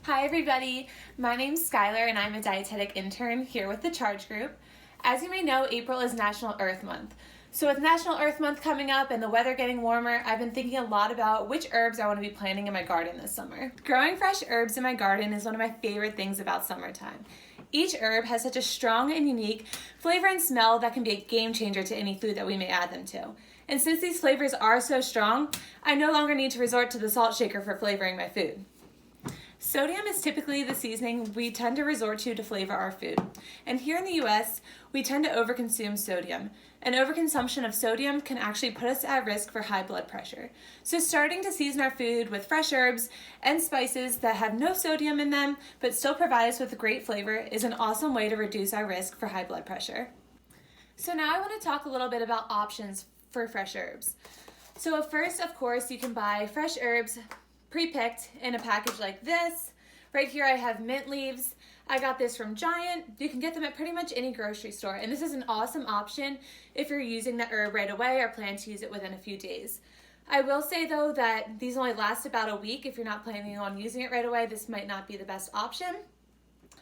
Hi everybody, my name's Skylar and I'm a dietetic intern here with the Charge Group. As you may know, April is National Earth Month. So with National Earth Month coming up and the weather getting warmer, I've been thinking a lot about which herbs I want to be planting in my garden this summer. Growing fresh herbs in my garden is one of my favorite things about summertime. Each herb has such a strong and unique flavor and smell that can be a game changer to any food that we may add them to. And since these flavors are so strong, I no longer need to resort to the salt shaker for flavoring my food. Sodium is typically the seasoning we tend to resort to flavor our food. And here in the US, we tend to overconsume sodium. And overconsumption of sodium can actually put us at risk for high blood pressure. So starting to season our food with fresh herbs and spices that have no sodium in them, but still provide us with great flavor is an awesome way to reduce our risk for high blood pressure. So now I want to talk a little bit about options for fresh herbs. So first, of course, you can buy fresh herbs pre-picked in a package like this. Right here I have mint leaves. I got this from Giant. You can get them at pretty much any grocery store, and this is an awesome option if you're using the herb right away or plan to use it within a few days. I will say though that these only last about a week. If you're not planning on using it right away, this might not be the best option.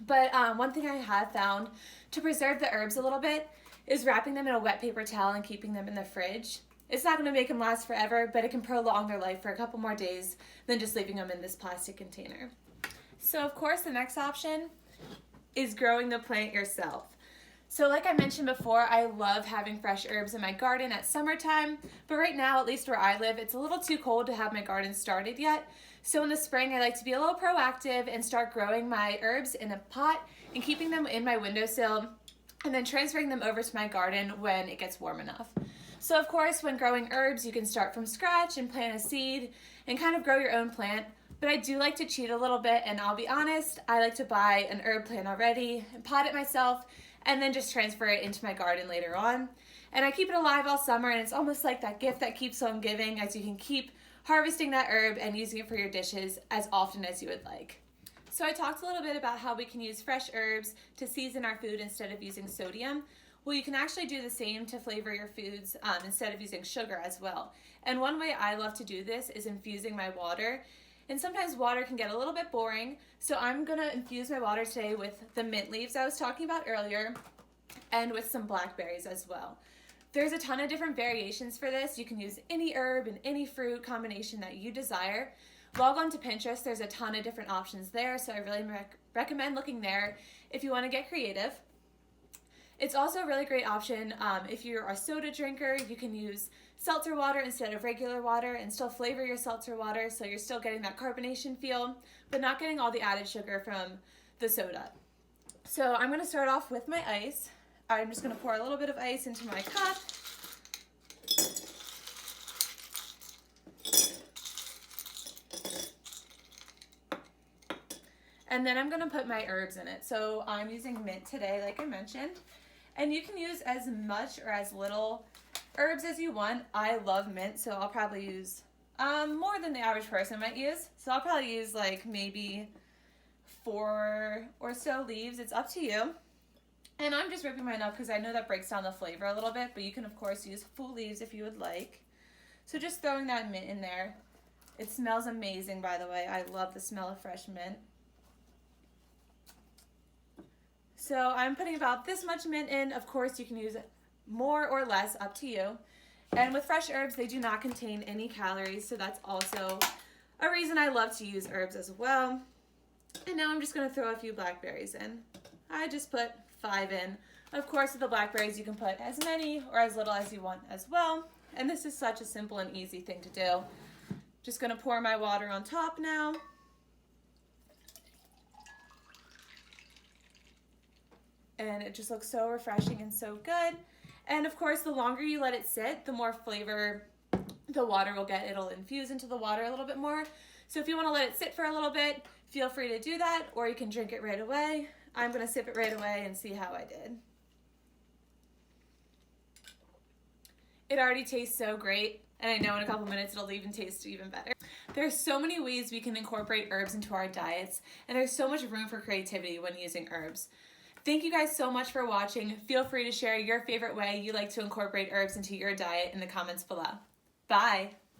But one thing I have found to preserve the herbs a little bit is wrapping them in a wet paper towel and keeping them in the fridge. It's not going to make them last forever, but it can prolong their life for a couple more days than just leaving them in this plastic container. So of course the next option is growing the plant yourself. So like I mentioned before, I love having fresh herbs in my garden at summertime, but right now, at least where I live, it's a little too cold to have my garden started yet. So in the spring, I like to be a little proactive and start growing my herbs in a pot and keeping them in my windowsill and then transferring them over to my garden when it gets warm enough. So of course, when growing herbs, you can start from scratch and plant a seed and kind of grow your own plant. But I do like to cheat a little bit, and I'll be honest, I like to buy an herb plant already and pot it myself and then just transfer it into my garden later on. And I keep it alive all summer, and it's almost like that gift that keeps on giving, as you can keep harvesting that herb and using it for your dishes as often as you would like. So I talked a little bit about how we can use fresh herbs to season our food instead of using sodium. Well, you can actually do the same to flavor your foods instead of using sugar as well. And one way I love to do this is infusing my water. And sometimes water can get a little bit boring, so I'm gonna infuse my water today with the mint leaves I was talking about earlier and with some blackberries as well. There's a ton of different variations for this. You can use any herb and any fruit combination that you desire. Log on to Pinterest, there's a ton of different options there, so I really recommend looking there if you wanna get creative. It's also a really great option if you're a soda drinker. You can use seltzer water instead of regular water and still flavor your seltzer water, so you're still getting that carbonation feel, but not getting all the added sugar from the soda. So I'm gonna start off with my ice. I'm just gonna pour a little bit of ice into my cup. And then I'm gonna put my herbs in it. So I'm using mint today, like I mentioned. And you can use as much or as little herbs as you want. I love mint, so I'll probably use more than the average person might use. So I'll probably use like maybe 4 or so leaves. It's up to you. And I'm just ripping mine up because I know that breaks down the flavor a little bit, but you can of course use full leaves if you would like. So just throwing that mint in there. It smells amazing, by the way. I love the smell of fresh mint. So I'm putting about this much mint in. Of course, you can use more or less, up to you. And with fresh herbs, they do not contain any calories, so that's also a reason I love to use herbs as well. And now I'm just gonna throw a few blackberries in. I just put 5 in. Of course, with the blackberries, you can put as many or as little as you want as well. And this is such a simple and easy thing to do. Just gonna pour my water on top now. And it just looks so refreshing and so good. And of course, the longer you let it sit, the more flavor the water will get. It'll infuse into the water a little bit more. So if you want to let it sit for a little bit, feel free to do that, or you can drink it right away. I'm going to sip it right away and see how I did. It already tastes so great, and I know in a couple minutes it'll even taste even better. There's so many ways we can incorporate herbs into our diets, and there's so much room for creativity when using herbs. Thank you guys so much for watching. Feel free to share your favorite way you like to incorporate herbs into your diet in the comments below. Bye.